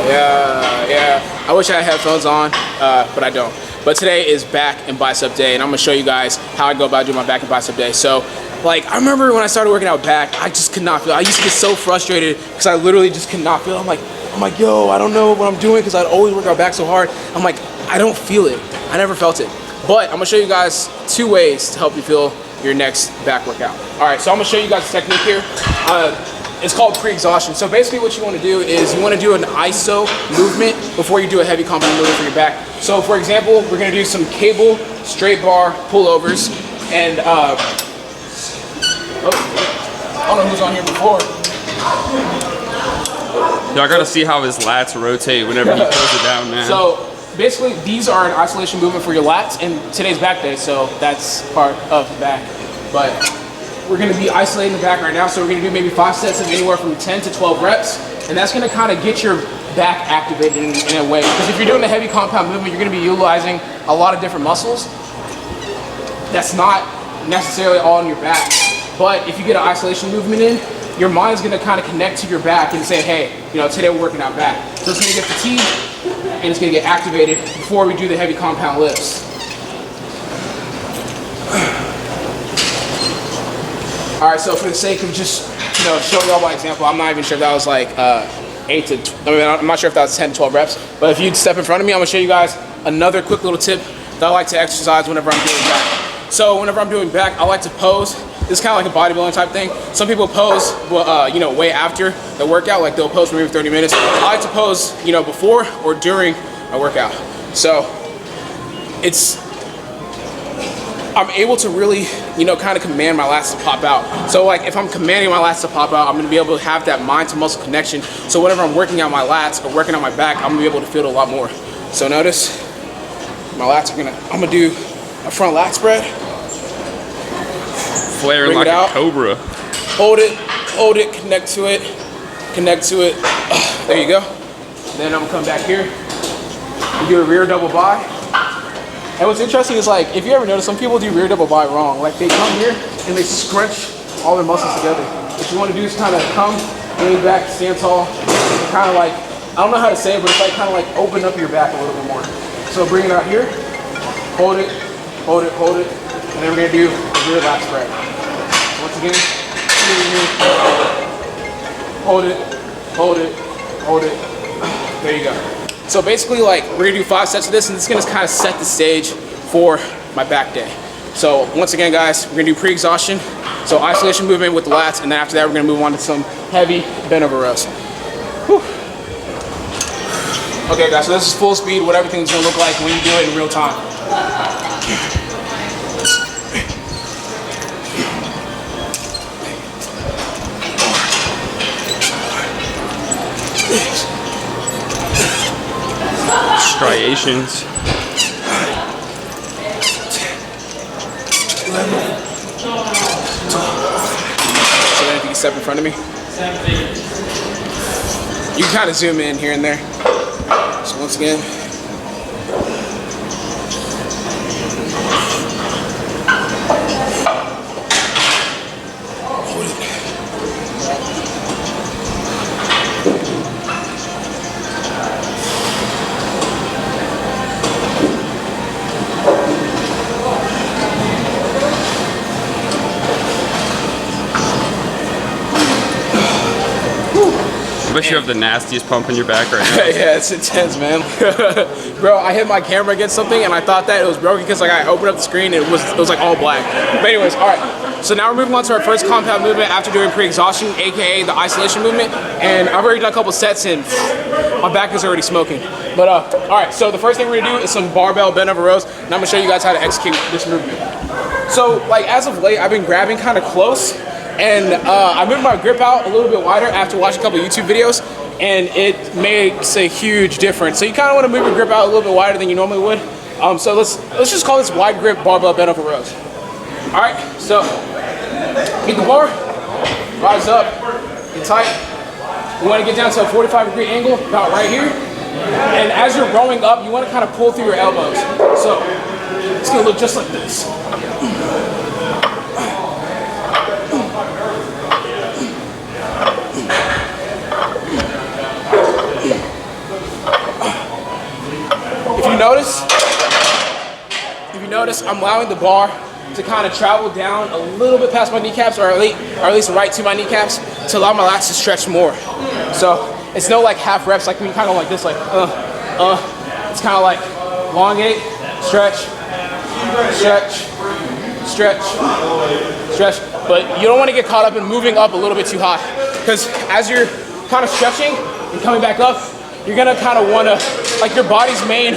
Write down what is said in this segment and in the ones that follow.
Yeah. I wish I had headphones on, but I don't. But today is back and bicep day, and I'm gonna show you guys how I go about doing my back and bicep day. So, like, I remember when I started working out back, I just could not feel it. I used to get so frustrated because I literally just could not feel it. I'm like, yo, I don't know what I'm doing because I'd always work out back so hard. I'm like, I don't feel it. I never felt it. But I'm gonna show you guys 2 ways to help you feel your next back workout. All right, so I'm gonna show you guys a technique here. It's called pre-exhaustion. So basically what you wanna do is you wanna do an ISO movement before you do a heavy compound movement for your back. So for example, we're gonna do some cable, straight bar, pullovers, and I don't know who's on here before. Yo, I gotta see how his lats rotate whenever he pulls it down, man. So basically, these are an isolation movement for your lats, and today's back day, so that's part of the back. But we're gonna be isolating the back right now, so we're gonna do maybe 5 sets of anywhere from 10 to 12 reps, and that's gonna kind of get your back activated in a way. Because if you're doing a heavy compound movement, you're gonna be utilizing a lot of different muscles. That's not necessarily all in your back. But if you get an isolation movement in, your mind's gonna kind of connect to your back and say, hey, you know, today we're working out back. So it's gonna get fatigued, and it's gonna get activated before we do the heavy compound lifts. All right, so for the sake of just, you know, showing y'all by example, I'm not even sure if that was like 8 to, I'm not sure if that was 10 to 12 reps, but if you'd step in front of me, I'm gonna show you guys another quick little tip that I like to exercise whenever I'm doing back. So whenever I'm doing back, I like to pose. This is kind of like a bodybuilding type thing. Some people pose, you know, way after the workout, like they'll pose for maybe 30 minutes. I like to pose, you know, before or during a workout. So I'm able to really, you know, kind of command my lats to pop out. So like if I'm commanding my lats to pop out, I'm gonna be able to have that mind to muscle connection. So whenever I'm working out my lats or working on my back, I'm gonna be able to feel it a lot more. So notice my lats are I'm gonna do a front lat spread. Flaring like a cobra. Hold it, connect to it. There you go. Then I'm gonna come back here and do a rear double bi. And what's interesting is, like, if you ever notice, some people do rear double bi wrong. Like, they come here and they scrunch all their muscles together. What you want to do is kind of come, lean back, stand tall, kind of like, I don't know how to say it, but it's like kind of like open up your back a little bit more. So bring it out here, hold it, and then we're gonna do a rear lat spread. Once again, hold it. There you go. So basically, like, we're gonna do 5 sets of this, and it's gonna kind of set the stage for my back day. So once again, guys, we're gonna do pre-exhaustion, so isolation movement with the lats, and then after that, we're gonna move on to some heavy bent over rows. Whew. Okay, guys, so this is full speed, what everything's gonna look like when you do it in real time. Striations. So then if you can step in front of me. You can kind of zoom in here and there. So once again. I bet you have the nastiest pump in your back right now. Yeah, it's intense, man. Bro, I hit my camera against something and I thought that it was broken because like I opened up the screen and it was like all black. But anyways, all right. So now we're moving on to our first compound movement after doing pre-exhaustion, aka the isolation movement. And I've already done a couple sets and my back is already smoking. But all right, so the first thing we're gonna do is some barbell bent over rows, and I'm gonna show you guys how to execute this movement. So like as of late, I've been grabbing kind of close. And I moved my grip out a little bit wider after watching a couple YouTube videos, and it makes a huge difference. So you kind of want to move your grip out a little bit wider than you normally would. So let's just call this wide grip barbell bent over rows. All right, so get the bar, rise up, get tight. You want to get down to a 45-degree angle, about right here. And as you're rowing up, you want to kind of pull through your elbows. So it's gonna look just like this. notice, I'm allowing the bar to kind of travel down a little bit past my kneecaps, or at least right to my kneecaps, to allow my lats to stretch more. So it's no like half reps, like when you kind of like this, like It's kind of like elongate, stretch, stretch, stretch, stretch. But you don't want to get caught up in moving up a little bit too high, because as you're kind of stretching and coming back up, you're gonna kind of want to, like your body's main,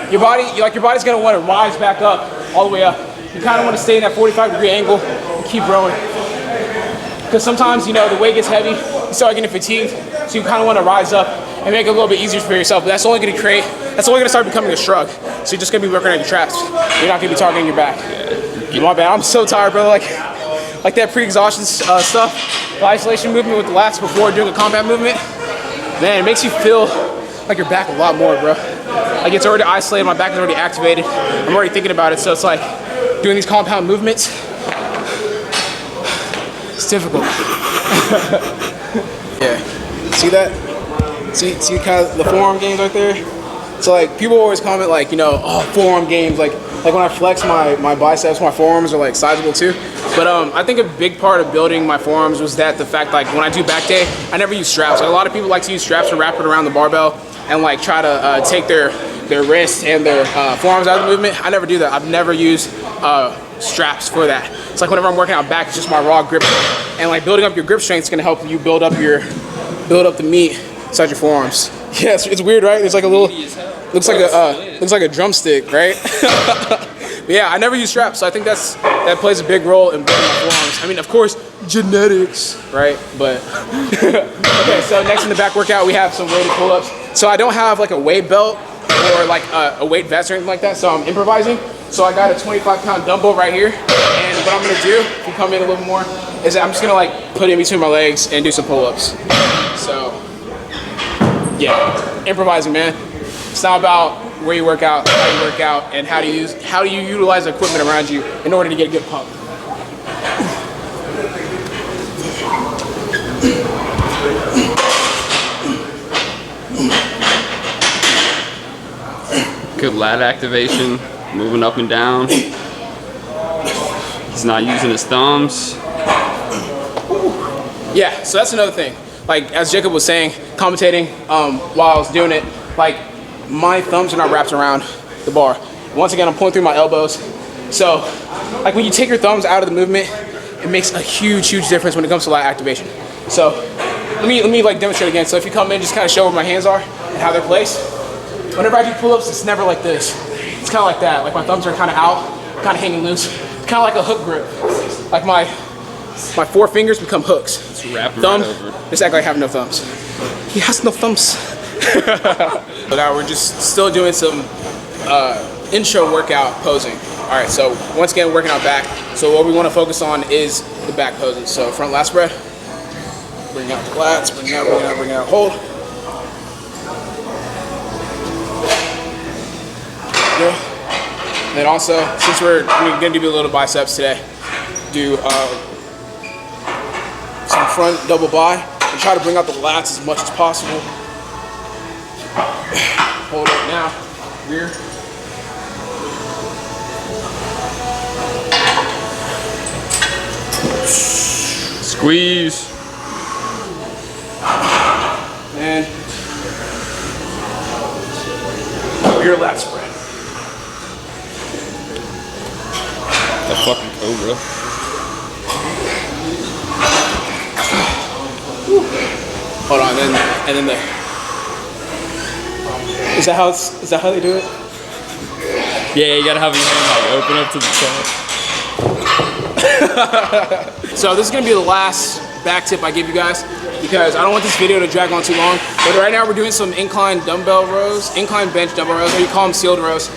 your body's gonna want to rise back up all the way up. You kind of want to stay in that 45-degree angle and keep rowing. Because sometimes, you know, the weight gets heavy, you start getting fatigued, so you kind of want to rise up and make it a little bit easier for yourself. But that's only going to start becoming a shrug. So you're just going to be working on your traps. You're not going to be targeting your back. Yeah. My bad, I'm so tired, bro. Like that pre-exhaustion stuff, the isolation movement with the lats before doing a combat movement, man, it makes you feel like your back a lot more, bro. Like it's already isolated, my back is already activated. I'm already thinking about it, so it's like doing these compound movements, it's difficult. Yeah, see that? See kind of the forearm games right there? So like people always comment like, you know, oh, forearm games, like when I flex my biceps, my forearms are like sizable too. But I think a big part of building my forearms was that the fact like when I do back day, I never use straps. Like a lot of people like to use straps and wrap it around the barbell and like try to take their wrists and their forearms out of the movement. I never do that. I've never used straps for that. It's like whenever I'm working out back, it's just my raw grip. And like building up your grip strength is gonna help you build up the meat inside your forearms. Yeah, it's weird, right? It's like a little, looks like a drumstick, right? But yeah, I never use straps, so I think that plays a big role in building my forearms. I mean, of course, genetics, right? But okay, so next in the back workout, we have some weighted pull-ups. So I don't have like a weight belt or like a weight vest or anything like that, so I'm improvising. So I got a 25-pound dumbbell right here, and what I'm gonna do, if you come in a little more, is that I'm just gonna like put it in between my legs and do some pull-ups. So yeah, improvising, man. It's not about where you work out, how you work out, and how do you utilize the equipment around you in order to get a good pump. Good lat activation, moving up and down. He's not using his thumbs. Yeah, so that's another thing. Like as Jacob was saying, commentating while I was doing it, like my thumbs are not wrapped around the bar. Once again, I'm pulling through my elbows. So like when you take your thumbs out of the movement, it makes a huge difference when it comes to lat activation. So let me like demonstrate again. So if you come in, just kind of show where my hands are and how they're placed. Whenever I do pull-ups, it's never like this. It's kind of like that. Like my thumbs are kind of out, kind of hanging loose. It's kind of like a hook grip. Like my 4 fingers become hooks. Just wrap them Thumb, right over. just act like I have no thumbs. He has no thumbs. So now we're just still doing some intro workout posing. All right, so once again, working out back. So what we want to focus on is the back poses. So front lat spread. Bring out the lats, bring it out, hold. Good. And then also, since we're going to do a little biceps today, do some front double bi and try to bring out the lats as much as possible. Hold it now, rear. Squeeze. And rear lat spread. That fucking cobra. Hold on, and then there. Is that how they do it? Yeah, you gotta have your hand like open up to the top. So this is gonna be the last back tip I give you guys, because I don't want this video to drag on too long. But right now we're doing some incline dumbbell rows, incline bench dumbbell rows, or you call them sealed rows.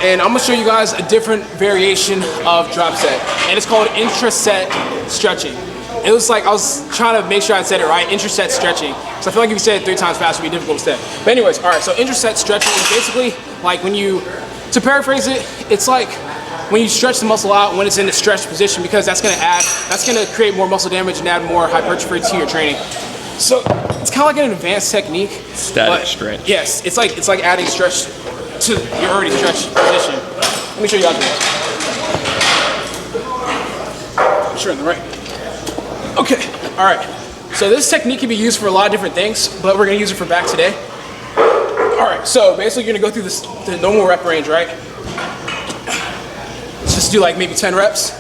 And I'm gonna show you guys a different variation of drop set, and it's called Intercepts Stretching. It was like I was trying to make sure I said it right, Intercepts Stretching. So I feel like if you say it 3 times fast, it'd be difficult to say. But anyways, all right, so Intercepts Stretching is basically like when you, to paraphrase it, it's like when you stretch the muscle out when it's in the stretched position, because that's gonna create more muscle damage and add more hypertrophy to your training. So it's kind of like an advanced technique. Static stretch. Yes, it's like adding stretch to your already stretched position. Let me show you how to do this. Sure, on the right. Okay, all right. So this technique can be used for a lot of different things, but we're gonna use it for back today. All right, so basically you're gonna go through the normal rep range, right? Let's just do like maybe 10 reps.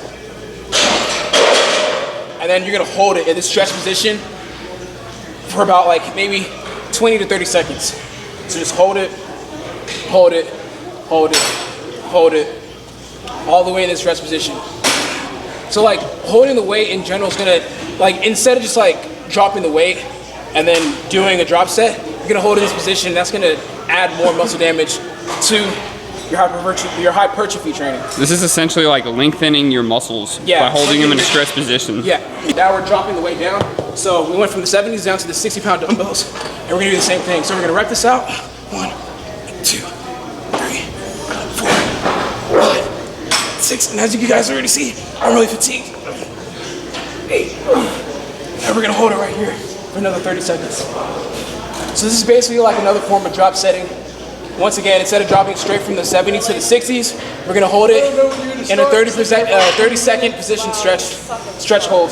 And then you're gonna hold it in this stretch position for about like maybe 20 to 30 seconds. So just hold it, hold it, hold it, hold it, all the way in this stretch position. So like holding the weight in general is gonna, like instead of just like dropping the weight and then doing a drop set, you're gonna hold it in this position. That's gonna add more muscle damage to your hypertrophy training. This is essentially like lengthening your muscles by holding them in a stretch position. Yeah. Now we're dropping the weight down. So we went from the 70s down to the 60-pound dumbbells, and we're gonna do the same thing. So we're gonna rep this out. 1, 2, 3, 4, 5, 6. And as you guys already see, I'm really fatigued. 8. And we're gonna hold it right here for another 30 seconds. So this is basically like another form of drop setting. Once again, instead of dropping straight from the 70s to the 60s, we're gonna hold it in a 30-second position stretch hold.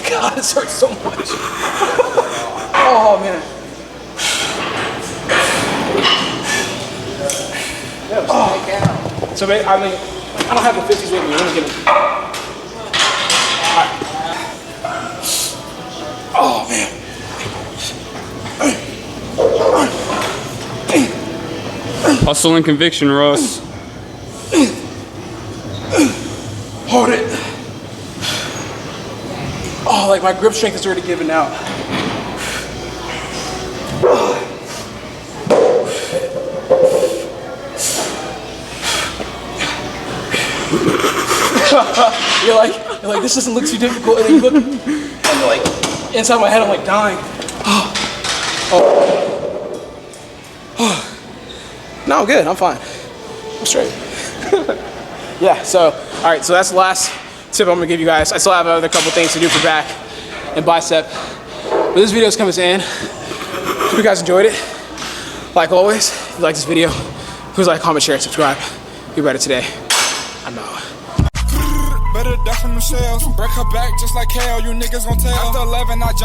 God, this hurts so much. Oh man. Oh. So I mean, I don't have the 50s with me. Let me get them. All right. Oh man. Hustle and conviction, Russ. Hold it. Oh, like my grip strength is already giving out. You're like, this doesn't look too difficult. And then you look, and you're like, inside my head, I'm like dying. No, I'm good. I'm fine. I'm straight. Yeah. So, all right. So that's the last tip I'm gonna give you guys. I still have another couple things to do for back and bicep, but this video is coming to an end. Hope you guys enjoyed it. Like always, if you like this video, please like, comment, share, and subscribe. Be better today. I'm out. Better duck from the shells. Break her back just like hell. You niggas gon' tell. After 11, I jump.